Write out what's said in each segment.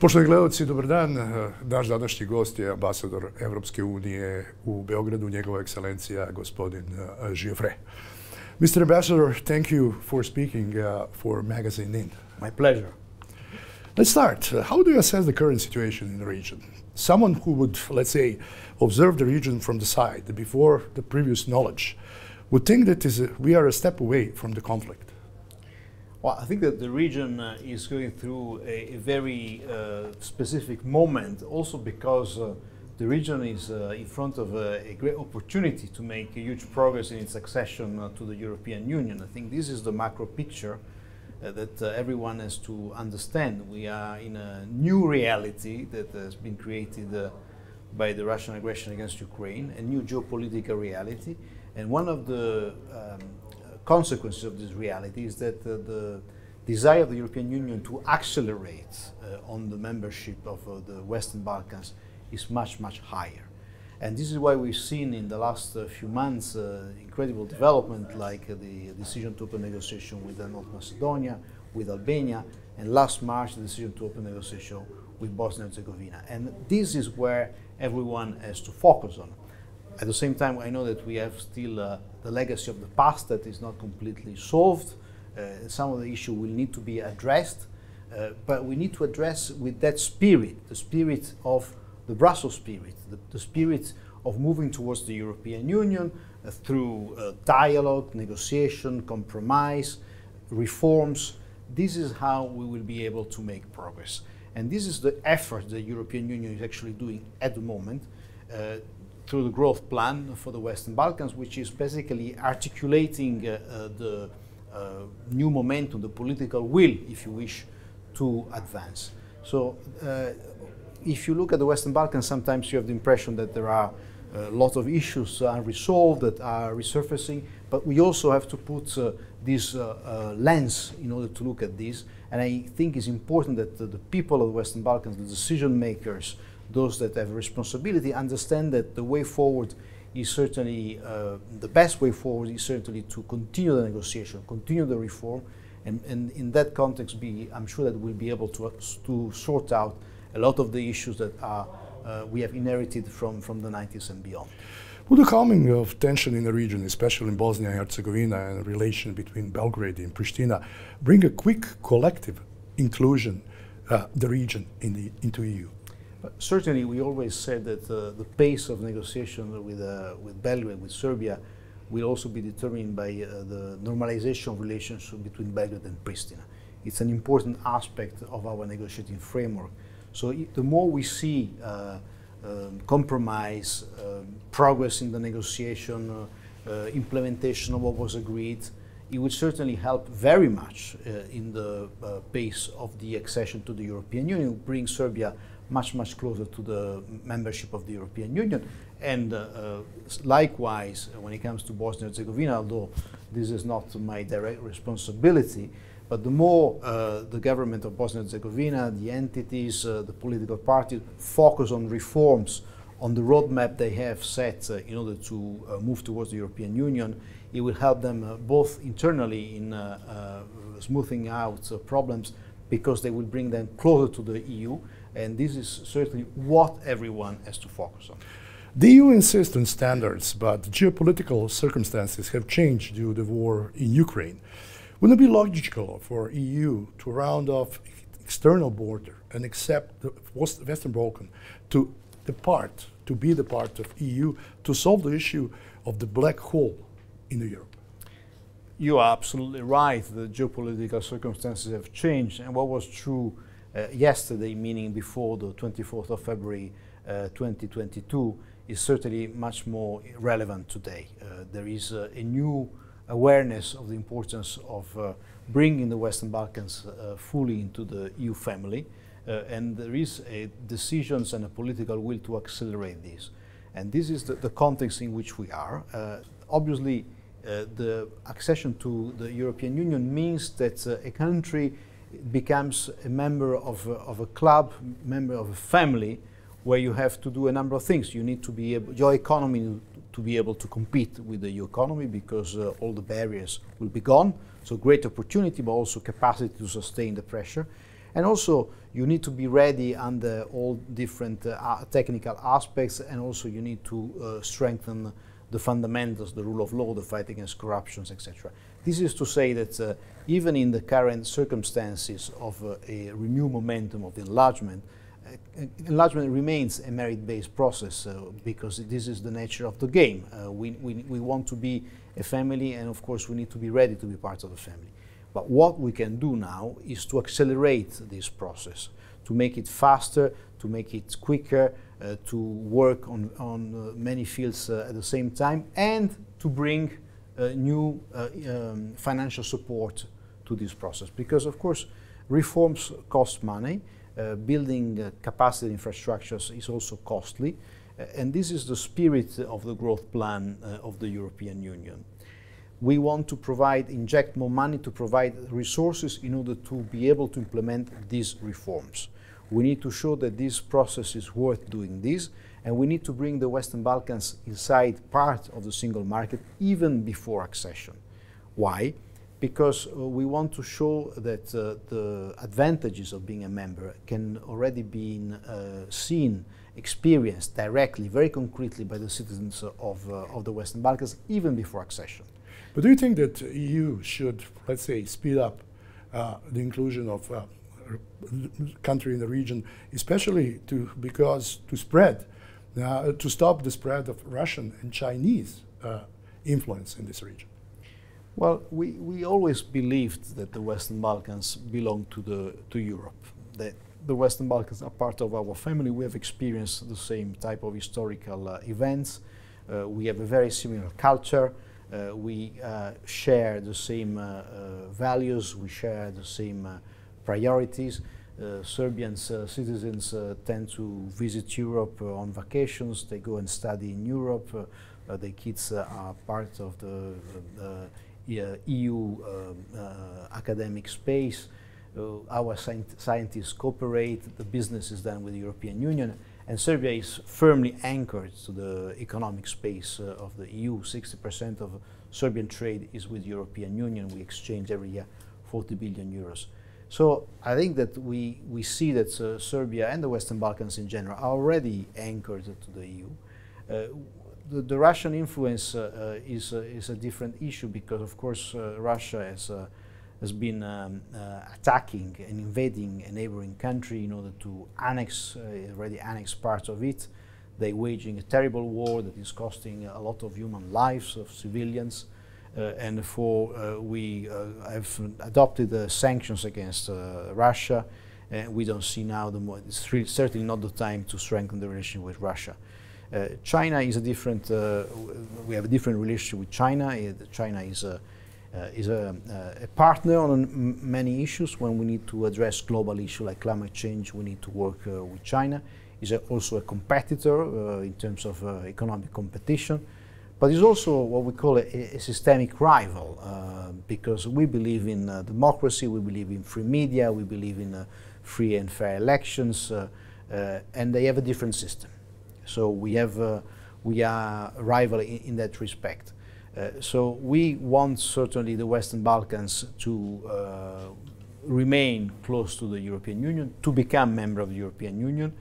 Poštovani gledalci, dobar dan. Naš današnji gost je ambasador Evropske unije u Beogradu, njegova ekscelencija, gospodin Žiofre. Mr. Ambassador, thank you for speaking for magazine Nin. My pleasure. Let's start. How do you assess the current situation in the region? Someone who would, let's say, observe the region from the side before the previous knowledge would think that we are a step away from the conflict. Well, I think that the region is going through a very specific moment, also because the region is in front of a great opportunity to make a huge progress in its accession to the European Union. I think this is the macro picture that everyone has to understand. We are in a new reality that has been created by the Russian aggression against Ukraine, a new geopolitical reality. And one of the consequences of this reality is that the desire of the European Union to accelerate on the membership of the Western Balkans is much, much higher. And this is why we've seen in the last few months incredible development, like the decision to open negotiation with North Macedonia, with Albania, and last March the decision to open negotiation with Bosnia and Herzegovina. And this is where everyone has to focus on. At the same time, I know that we have still the legacy of the past that is not completely solved. Some of the issues will need to be addressed, but we need to address with that spirit, the spirit of the Brussels spirit, the spirit of moving towards the European Union through dialogue, negotiation, compromise, reforms. This is how we will be able to make progress. And this is the effort the European Union is actually doing at the moment through the growth plan for the Western Balkans, which is basically articulating the new momentum, the political will, if you wish, to advance. So if you look at the Western Balkans, sometimes you have the impression that there are a lot of issues unresolved that are resurfacing, but we also have to put this lens in order to look at this. And I think it's important that the people of the Western Balkans, the decision makers, those that have responsibility, understand that the way forward is certainly, the best way forward is certainly to continue the negotiation, continue the reform, and in that context, I'm sure that we'll be able to sort out a lot of the issues that we have inherited from the 90s and beyond. Would the calming of tension in the region, especially in Bosnia and Herzegovina, and the relation between Belgrade and Pristina, bring a quick collective inclusion the region into EU? But certainly, we always said that the pace of negotiation with Belgrade, with Serbia, will also be determined by the normalization of relations between Belgrade and Pristina. It's an important aspect of our negotiating framework. So the more we see compromise, progress in the negotiation, implementation of what was agreed, it would certainly help very much in the pace of the accession to the European Union, bring Serbia much, much closer to the membership of the European Union. And likewise, when it comes to Bosnia and Herzegovina, although this is not my direct responsibility, but the more the government of Bosnia and Herzegovina, the entities, the political parties focus on reforms, on the roadmap they have set in order to move towards the European Union, it will help them both internally in smoothing out problems, because they will bring them closer to the EU, and this is certainly what everyone has to focus on. The EU insists on standards, but geopolitical circumstances have changed due to the war in Ukraine. Wouldn't it be logical for EU to round off external border and accept the Western Balkan to be the part of EU to solve the issue of the black hole in Europe? You are absolutely right. The geopolitical circumstances have changed, and what was true yesterday, meaning before the 24th of February 2022, is certainly much more relevant today. There is a new awareness of the importance of bringing the Western Balkans fully into the EU family, and there is decisions and a political will to accelerate this. And this is the context in which we are. Obviously, the accession to the European Union means that a country becomes a member of a club, member of a family, where you have to do a number of things. You need to be able, your economy to be able to compete with the EU economy, because all the barriers will be gone. So great opportunity, but also capacity to sustain the pressure. And also, you need to be ready under all different technical aspects, and also you need to strengthen the fundamentals, the rule of law, the fight against corruptions, etc. This is to say that even in the current circumstances of a renewed momentum of enlargement, enlargement remains a merit-based process because this is the nature of the game. We want to be a family, and of course we need to be ready to be part of the family. But what we can do now is to accelerate this process, to make it faster, to make it quicker, to work on many fields at the same time, and to bring new financial support to this process. Because of course reforms cost money, building capacity infrastructures is also costly, and this is the spirit of the growth plan of the European Union. We want to inject more money to provide resources in order to be able to implement these reforms. We need to show that this process is worth doing this, and we need to bring the Western Balkans inside part of the single market even before accession. Why? Because we want to show that the advantages of being a member can already be seen, experienced directly, very concretely by the citizens of the Western Balkans even before accession. But do you think that the EU should, let's say, speed up the inclusion of country in the region, especially to stop the spread of Russian and Chinese influence in this region? Well, we always believed that the Western Balkans belong to Europe, that the Western Balkans are part of our family. We have experienced the same type of historical events. We have a very similar culture. We share the same values. We share the same priorities. Serbian citizens tend to visit Europe on vacations. They go and study in Europe. Their kids are part of the EU academic space. Our scientists cooperate. The business is done with the European Union. And Serbia is firmly anchored to the economic space of the EU. 60% of Serbian trade is with the European Union. We exchange every year 40 billion euros. So I think that we see that Serbia and the Western Balkans in general are already anchored to the EU. The Russian influence is a different issue because, of course, Russia has been attacking and invading a neighboring country in order to already annex parts of it. They're waging a terrible war that is costing a lot of human lives of civilians. And therefore we have adopted sanctions against Russia. We don't see now it's certainly not the time to strengthen the relationship with Russia. China is a different, we have a different relationship with China. China is a partner on many issues. When we need to address global issues like climate change, we need to work with China. Is also a competitor in terms of economic competition, but is also what we call a systemic rival because we believe in democracy, we believe in free media, we believe in free and fair elections, and they have a different system. So we are a rival in that respect. So we want certainly the Western Balkans to remain close to the European Union, to become member of the European Union.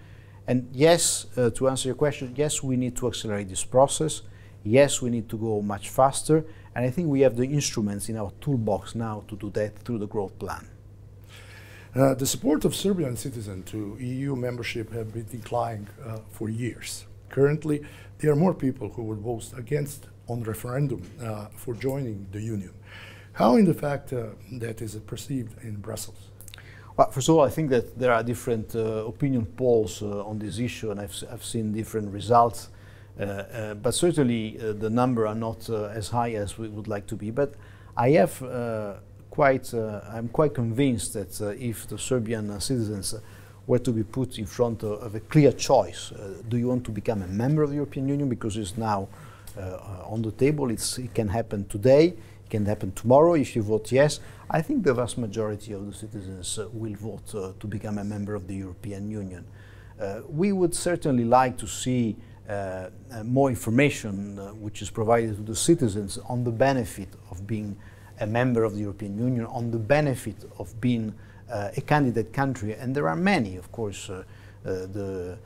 And yes, to answer your question, yes, we need to accelerate this process. Yes, we need to go much faster. And I think we have the instruments in our toolbox now to do that through the growth plan. The support of Serbian citizens to EU membership have been declining for years. Currently, there are more people who would vote against on referendum for joining the Union. How in the fact that is perceived in Brussels? Well, first of all, I think that there are different opinion polls on this issue, and I've seen different results. But certainly the number are not as high as we would like to be. But I have I'm quite convinced that if the Serbian citizens were to be put in front of a clear choice, do you want to become a member of the European Union, because it's now on the table, it can happen today, it can happen tomorrow if you vote yes. I think the vast majority of the citizens will vote to become a member of the European Union. We would certainly like to see more information which is provided to the citizens on the benefit of being a member of the European Union, on the benefit of being a candidate country. And there are many, of course. The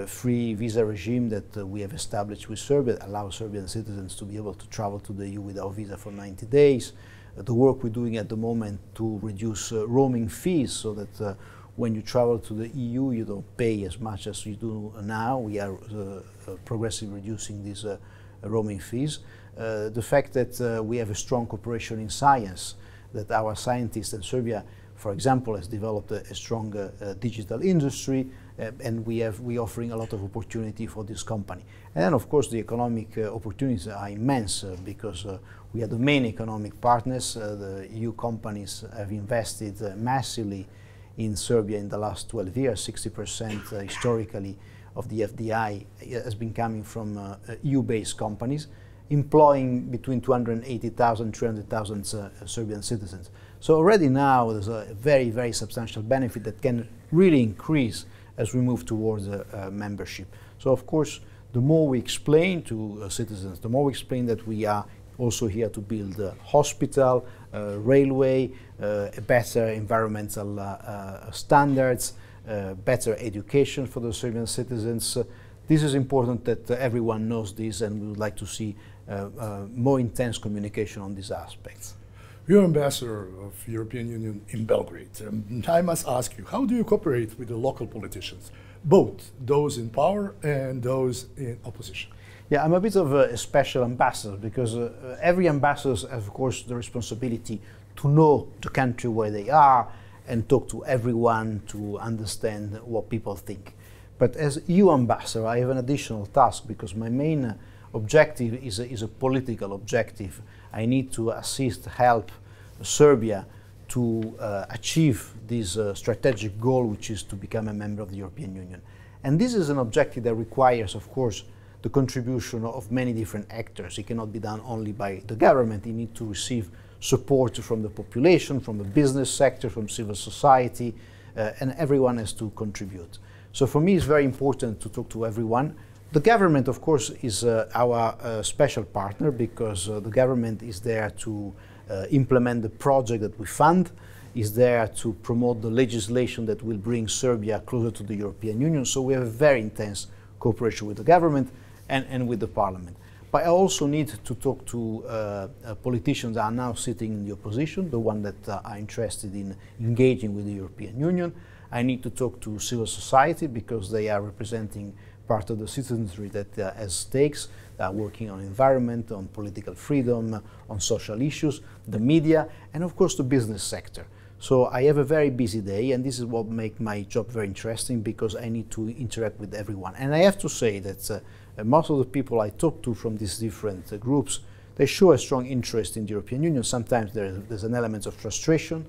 free visa regime that we have established with Serbia allows Serbian citizens to be able to travel to the EU without visa for 90 days. The work we're doing at the moment to reduce roaming fees so that when you travel to the EU you don't pay as much as you do now. We are progressively reducing these roaming fees. The fact that we have a strong cooperation in science, that our scientists in Serbia, for example, has developed a strong digital industry, and we offering a lot of opportunity for this company. And then, of course, the economic opportunities are immense because we are the main economic partners. The EU companies have invested massively in Serbia in the last 12 years. 60% historically of the FDI has been coming from EU-based companies, employing between 280,000 and 300,000 Serbian citizens. So already now there's a very, very substantial benefit that can really increase as we move towards membership. So of course, the more we explain to citizens, the more we explain that we are also here to build a hospital, railway, better environmental standards, better education for the Serbian citizens. This is important that everyone knows this, and we would like to see more intense communication on these aspects. You're ambassador of European Union in Belgrade. I must ask you, how do you cooperate with the local politicians, both those in power and those in opposition? Yeah, I'm a bit of a special ambassador because every ambassador has, of course, the responsibility to know the country where they are and talk to everyone to understand what people think. But as EU ambassador, I have an additional task because my main objective is a political objective. I need to assist, help Serbia to achieve this strategic goal, which is to become a member of the European Union. And this is an objective that requires, of course, the contribution of many different actors. It cannot be done only by the government. You need to receive support from the population, from the business sector, from civil society, and everyone has to contribute. So for me, it's very important to talk to everyone. The government, of course, is our special partner because the government is there to implement the project that we fund, is there to promote the legislation that will bring Serbia closer to the European Union. So we have a very intense cooperation with the government and with the parliament. But I also need to talk to politicians that are now sitting in the opposition, the ones that are interested in engaging with the European Union. I need to talk to civil society because they are representing part of the citizenry that has stakes, working on environment, on political freedom, on social issues, the media, and of course the business sector. So I have a very busy day, and this is what makes my job very interesting because I need to interact with everyone. And I have to say that most of the people I talk to from these different groups, they show a strong interest in the European Union. Sometimes there's an element of frustration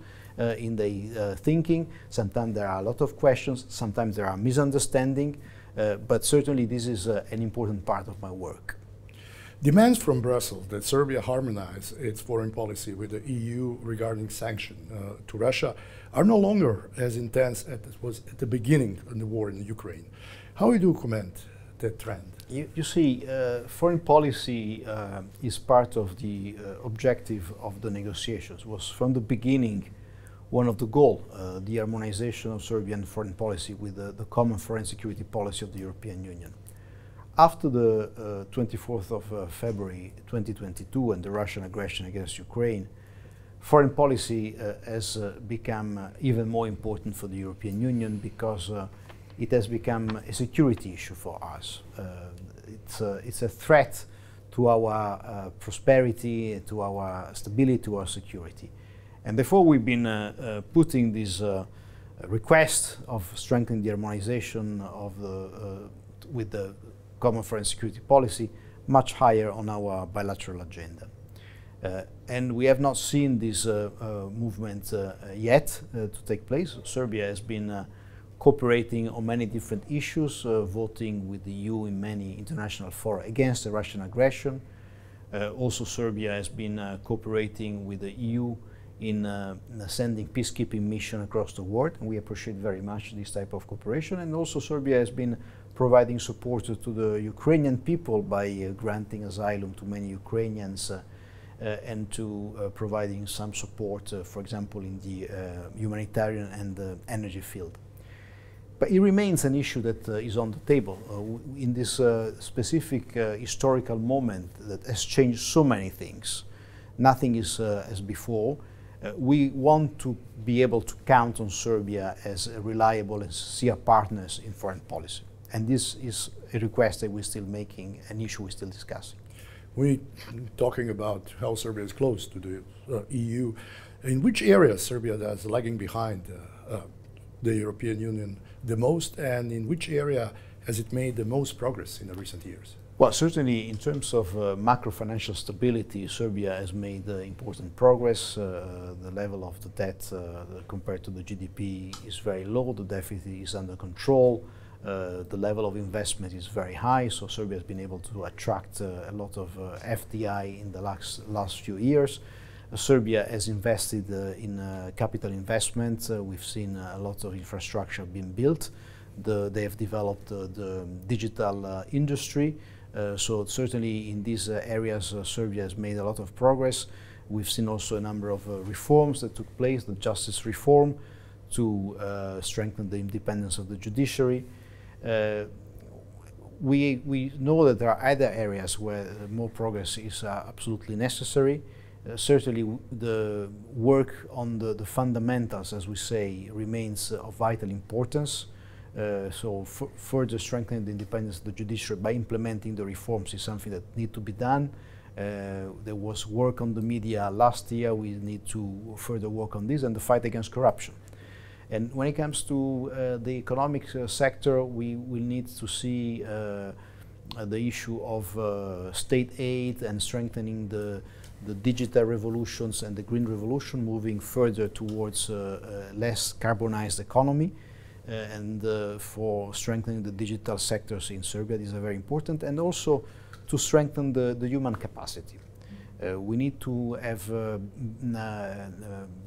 in the thinking. Sometimes there are a lot of questions. Sometimes there are misunderstandings. But certainly this is an important part of my work. Demands from Brussels that Serbia harmonize its foreign policy with the EU regarding sanctions to Russia are no longer as intense as it was at the beginning of the war in Ukraine. How do you comment that trend? You see, foreign policy is part of the objective of the negotiations. Was from the beginning one of the goals, the harmonization of Serbian foreign policy with the common foreign security policy of the European Union. After the 24th of February 2022 and the Russian aggression against Ukraine, foreign policy has become even more important for the European Union because it has become a security issue for us. It's a threat to our prosperity, to our stability, to our security. And therefore we've been putting this request of strengthening the harmonization of with the common foreign security policy much higher on our bilateral agenda. And we have not seen this movement yet to take place. Serbia has been cooperating on many different issues, voting with the EU in many international fora against the Russian aggression. Also Serbia has been cooperating with the EU in sending peacekeeping mission across the world, and we appreciate very much this type of cooperation. And also Serbia has been providing support to the Ukrainian people by granting asylum to many Ukrainians and to providing some support, for example, in the humanitarian and energy field. But it remains an issue that is on the table in this specific historical moment that has changed so many things. Nothing is as before. We want to be able to count on Serbia as reliable and sincere partners in foreign policy. And this is a request that we're still making, an issue we're still discussing. We're talking about how Serbia is close to the EU. In which areas Serbia is lagging behind the European Union the most, and in which area has it made the most progress in the recent years? Well, certainly in terms of macro-financial stability, Serbia has made important progress. The level of the debt compared to the GDP is very low, the deficit is under control, the level of investment is very high, so Serbia has been able to attract a lot of FDI in the last few years. Serbia has invested in capital investment. We've seen a lot of infrastructure being built. They have developed the digital industry. So certainly in these areas, Serbia has made a lot of progress. We've seen also a number of reforms that took place, the justice reform to strengthen the independence of the judiciary. We know that there are other areas where more progress is absolutely necessary. Certainly the work on the fundamentals, as we say, remains of vital importance. So further strengthening the independence of the judiciary by implementing the reforms is something that needs to be done. There was work on the media last year. We need to further work on this and the fight against corruption. And when it comes to the economic sector, we will need to see the issue of state aid and strengthening the digital revolutions and the green revolution, moving further towards a less carbonized economy. For strengthening the digital sectors in Serbia, these are very important, and also to strengthen the human capacity. We need to have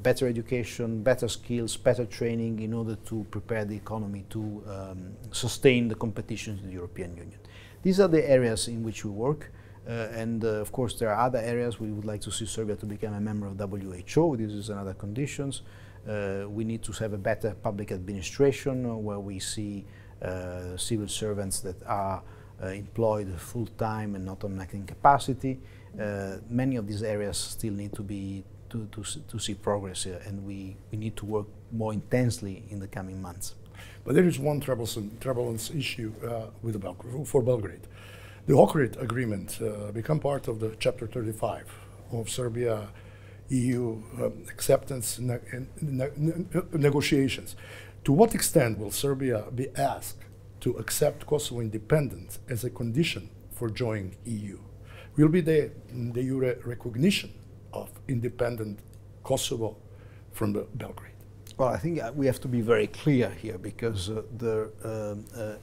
better education, better skills, better training in order to prepare the economy to sustain the competition in the European Union. These are the areas in which we work. Of course, there are other areas. We would like to see Serbia to become a member of WHO. This is another conditions. We need to have a better public administration where we see civil servants that are employed full-time and not on acting capacity. Many of these areas still need to be to see progress, and we need to work more intensely in the coming months. But there is one troublesome issue for Belgrade. The Ohrid agreement become part of the Chapter 35 of Serbia EU acceptance negotiations. To what extent will Serbia be asked to accept Kosovo independence as a condition for joining EU? Will be the jure recognition of independent Kosovo from Belgrade? Well, I think we have to be very clear here, because the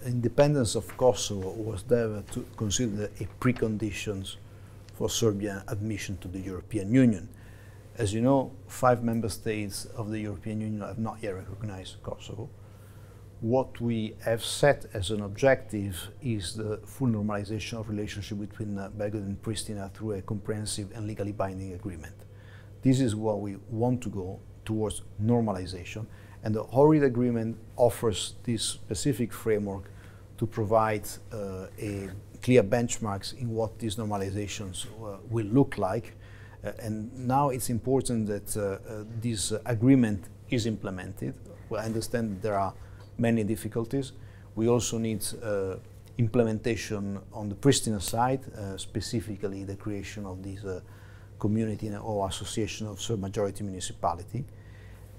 independence of Kosovo was never considered a precondition for Serbian admission to the European Union. As you know, 5 member states of the European Union have not yet recognized Kosovo. What we have set as an objective is the full normalization of relationship between Belgrade and Pristina through a comprehensive and legally binding agreement. This is what we want to go towards normalization, and the Ohrid agreement offers this specific framework to provide a clear benchmarks in what these normalizations will look like. And now it's important that this agreement is implemented. Well, I understand there are many difficulties. We also need implementation on the Pristina side, specifically the creation of this community or association of Serb majority municipality.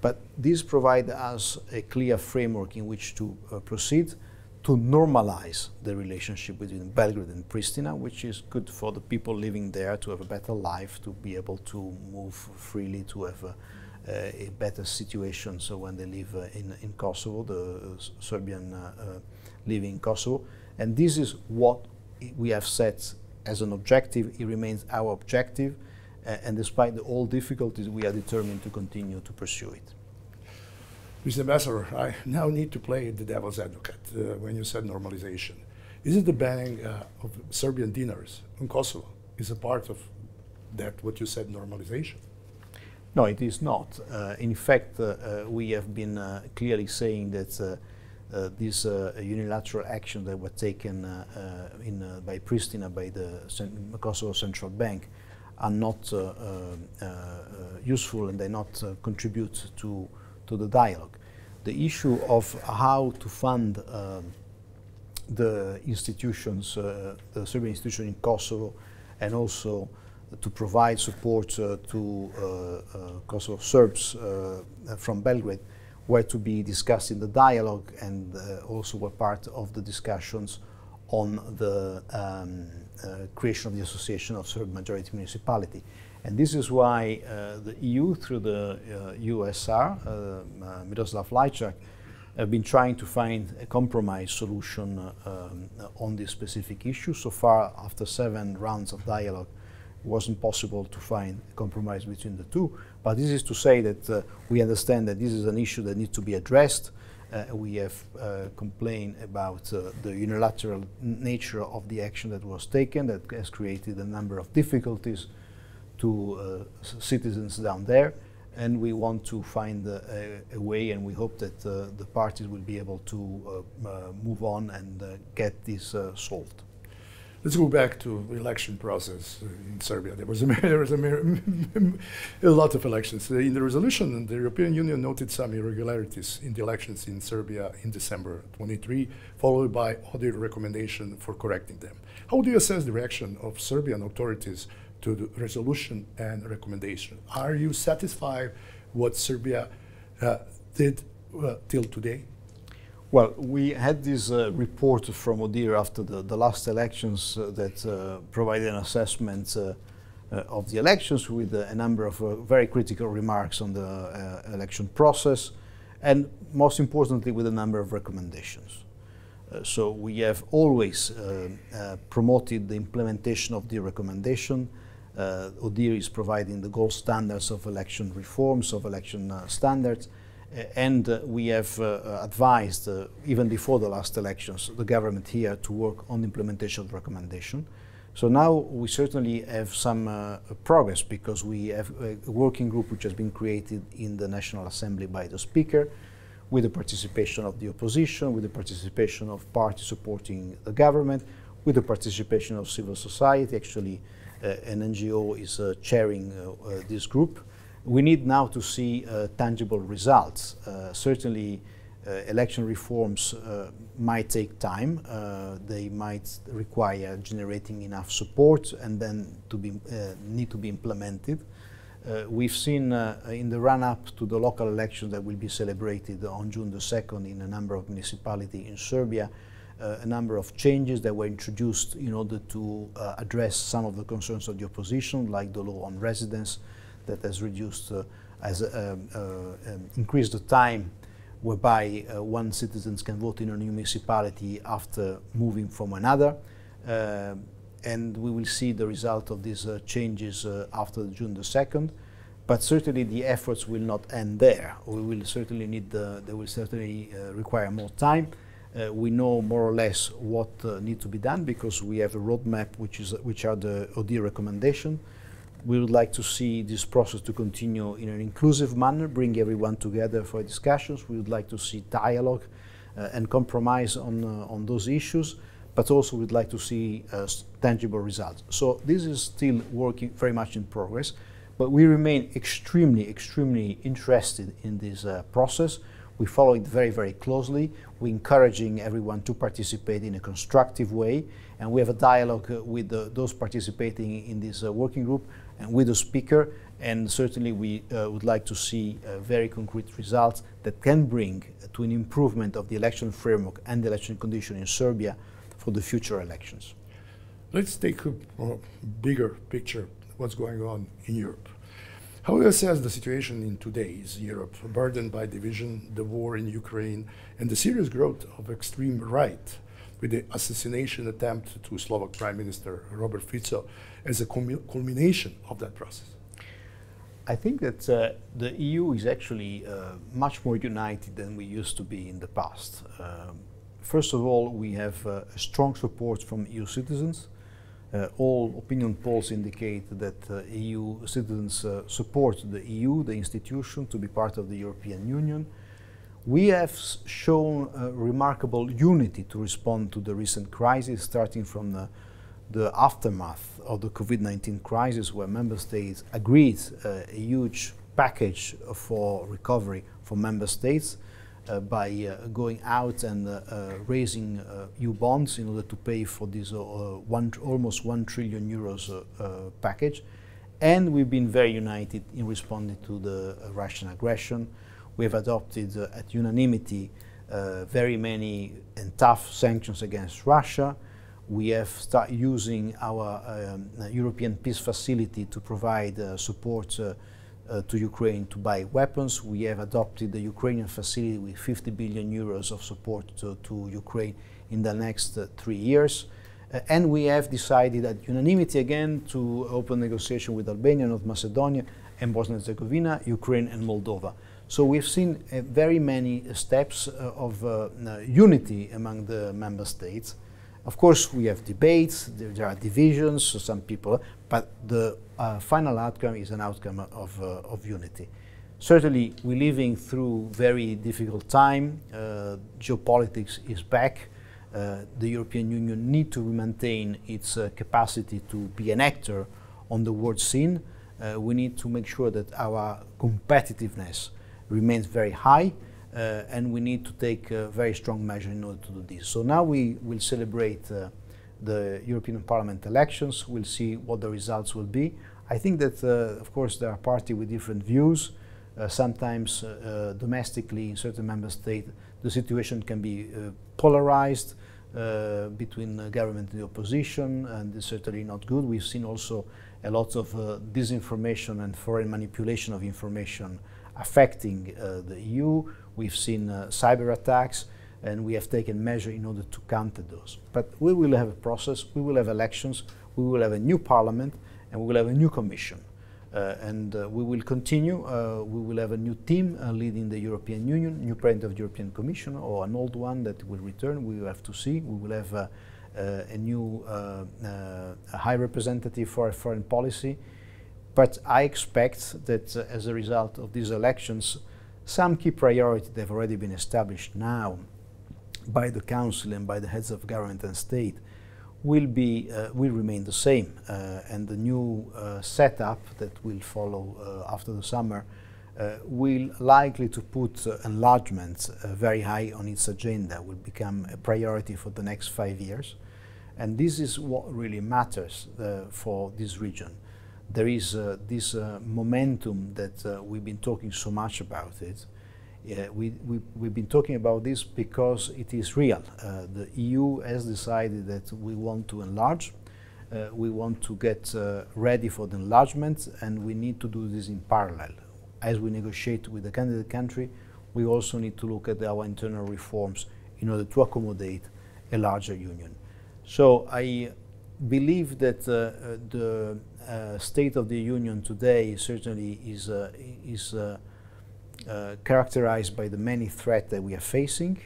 But this provides us a clear framework in which to proceed to normalize the relationship between Belgrade and Pristina, which is good for the people living there to have a better life, to be able to move freely, to have a better situation. So when they live in Kosovo, the Serbian living in Kosovo. And this is what we have set as an objective. It remains our objective. And despite all difficulties, we are determined to continue to pursue it. Mr. Ambassador, I now need to play the devil's advocate when you said normalization. Is it the banning of Serbian dinars in Kosovo is a part of that what you said, normalization? No, it is not. In fact, we have been clearly saying that these unilateral actions that were taken by Prištine, by the Kosovo Central Bank, are not useful, and they not contribute to the dialogue. The issue of how to fund the institutions, the Serbian institution in Kosovo, and also to provide support to Kosovo Serbs from Belgrade, were to be discussed in the dialogue, and also were part of the discussions on the creation of the Association of Serb Majority Municipality. And this is why the EU, through the USR, Miroslav Lajčák, have been trying to find a compromise solution on this specific issue. So far, after 7 rounds of dialogue, it wasn't possible to find a compromise between the two. But this is to say that we understand that this is an issue that needs to be addressed. We have complained about the unilateral nature of the action that was taken, that has created a number of difficulties to citizens down there, and we want to find a way, and we hope that the parties will be able to move on and get this solved. Let's go back to the election process in Serbia. There was a lot of elections. In the resolution, the European Union noted some irregularities in the elections in Serbia in December 23, followed by ODIHR recommendation for correcting them. How do you assess the reaction of Serbian authorities to the resolution and recommendation? Are you satisfied what Serbia did till today? Well, we had this report from ODIHR after the last elections that provided an assessment of the elections with a number of very critical remarks on the election process, and most importantly with a number of recommendations. So we have always promoted the implementation of the recommendation. ODIHR is providing the gold standards of election reforms, of election standards, and we have advised, even before the last elections, the government here to work on the implementation of the recommendation. So now we certainly have some progress, because we have a working group which has been created in the National Assembly by the Speaker, with the participation of the opposition, with the participation of parties supporting the government, with the participation of civil society. Actually, an NGO is chairing this group. We need now to see tangible results. Certainly, election reforms might take time. They might require generating enough support, and then need to be implemented. We've seen in the run-up to the local elections that will be celebrated on June the 2nd in a number of municipalities in Serbia, a number of changes that were introduced in order to address some of the concerns of the opposition, like the law on residence, that has reduced, increased the time whereby one citizen can vote in a new municipality after moving from another. And we will see the result of these changes after June the 2nd. But certainly the efforts will not end there. We will certainly need, they will certainly require more time. We know more or less what needs to be done, because we have a roadmap which are the ODIHR recommendation. We would like to see this process to continue in an inclusive manner, bring everyone together for discussions. We would like to see dialogue and compromise on those issues, but also we'd like to see tangible results. So this is still working very much in progress, but we remain extremely interested in this process. We follow it very, very closely. We're encouraging everyone to participate in a constructive way, and we have a dialogue with those participating in this working group and with the Speaker, and certainly we would like to see very concrete results that can bring to an improvement of the election framework and the election condition in Serbia for the future elections. Let's take a bigger picture, what's going on in Europe. How do you assess the situation in today's Europe, burdened by division, the war in Ukraine, and the serious growth of extreme right, with the assassination attempt to Slovak Prime Minister Robert Fico as a culmination of that process? I think that the EU is actually much more united than we used to be in the past. First of all, we have strong support from EU citizens. All opinion polls indicate that EU citizens support the EU, the institution, to be part of the European Union. We have shown remarkable unity to respond to the recent crisis, starting from the aftermath of the COVID-19 crisis, where member states agreed a huge package for recovery for member states by going out and raising EU bonds in order to pay for this almost 1 trillion euros package. And we've been very united in responding to the Russian aggression. We have adopted at unanimity very many and tough sanctions against Russia. We have started using our European Peace Facility to provide support to Ukraine to buy weapons. We have adopted the Ukrainian facility with 50 billion euros of support to Ukraine in the next 3 years. And we have decided at unanimity again to open negotiation with Albania, North Macedonia, and Bosnia and Herzegovina, Ukraine and Moldova. So we've seen very many steps of unity among the member states. Of course, we have debates, there are divisions, so some people, but the final outcome is an outcome of unity. Certainly, we're living through very difficult time. Geopolitics is back. The European Union needs to maintain its capacity to be an actor on the world scene. We need to make sure that our competitiveness remains very high. And we need to take very strong measures in order to do this. So now we will celebrate the European Parliament elections. We'll see what the results will be. I think that, of course, there are parties with different views. Sometimes domestically in certain member states, the situation can be polarized between the government and the opposition, and it's certainly not good. We've seen also a lot of disinformation and foreign manipulation of information affecting the EU. We've seen cyber attacks, and we have taken measures in order to counter those. But we will have a process, we will have elections, we will have a new parliament, and we will have a new commission. We will continue, we will have a new team leading the European Union, new president of the European Commission, or an old one that will return, we will have to see. We will have a new high representative for foreign policy. But I expect that as a result of these elections, some key priorities that have already been established now by the Council and by the heads of government and state will remain the same. And the new setup that will follow after the summer will likely to put enlargement very high on its agenda, will become a priority for the next 5 years. And this is what really matters for this region. There is this momentum that we've been talking so much about it. We've been talking about this because it is real. The EU has decided that we want to enlarge. We want to get ready for the enlargement, and we need to do this in parallel. As we negotiate with the candidate country, we also need to look at our internal reforms in order to accommodate a larger union. So I believe that the state of the union today certainly is characterized by the many threats that we are facing,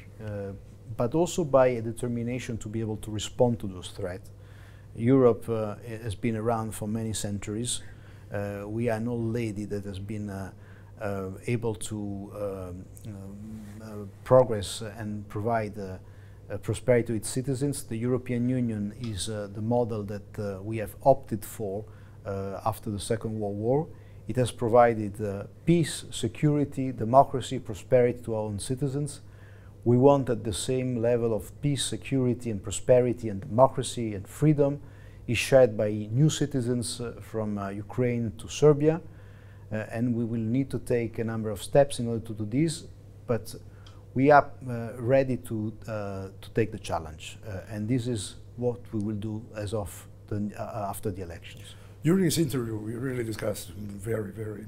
but also by a determination to be able to respond to those threats. Europe has been around for many centuries. We are an old lady that has been able to progress and provide prosperity to its citizens. The European Union is the model that we have opted for after the Second World War. It has provided peace, security, democracy, prosperity to our own citizens. We want that the same level of peace, security, and prosperity, and democracy and freedom is shared by new citizens from Ukraine to Serbia. And we will need to take a number of steps in order to do this, but we are ready to take the challenge. And this is what we will do as of after the elections. During this interview, we really discussed very, very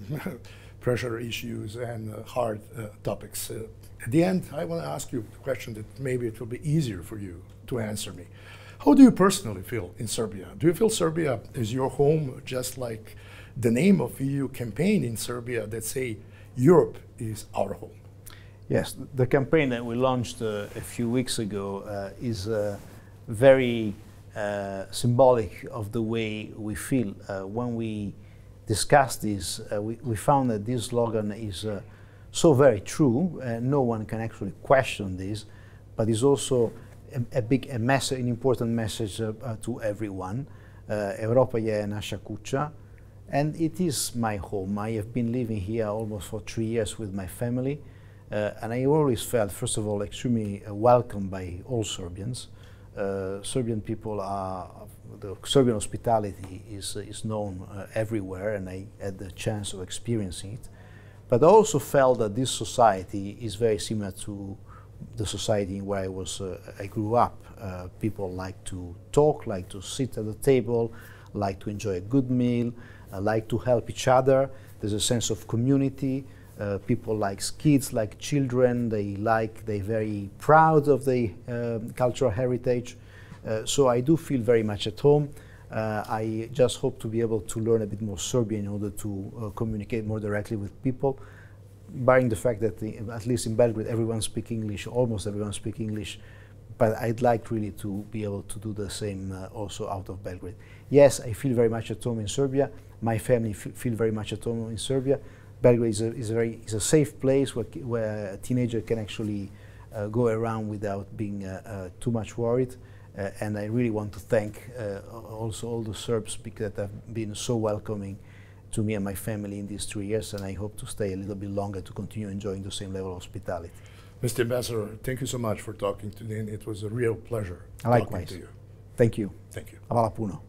pressure issues and hard topics. At the end, I want to ask you a question that maybe it will be easier for you to answer me. How do you personally feel in Serbia? Do you feel Serbia is your home, just like the name of EU campaign in Serbia that say Europe is our home? Yes, the campaign that we launched a few weeks ago is very symbolic of the way we feel. When we discussed this, we found that this slogan is so very true. No one can actually question this, but it's also a message, an important message to everyone. Europa je naša kuća, and it is my home. I have been living here almost for 3 years with my family, and I always felt, first of all, extremely welcomed by all Serbians. Serbian people the Serbian hospitality is known everywhere, and I had the chance of experiencing it. But I also felt that this society is very similar to the society in where I grew up. People like to talk, like to sit at the table, like to enjoy a good meal, like to help each other. There's a sense of community. People like kids, like children. They're very proud of the cultural heritage. So I do feel very much at home. I just hope to be able to learn a bit more Serbian in order to communicate more directly with people, barring the fact that at least in Belgrade everyone speaks English, almost everyone speaks English, but I'd like really to be able to do the same also out of Belgrade. Yes, I feel very much at home in Serbia. My family feel very much at home in Serbia. Belgrade is a safe place where a teenager can actually go around without being too much worried. And I really want to thank also all the Serbs that have been so welcoming to me and my family in these 3 years, and I hope to stay a little bit longer to continue enjoying the same level of hospitality. Mr. Ambassador, thank you so much for talking today, and it was a real pleasure Likewise. talking to you. Thank you. Thank you. Hvala puno.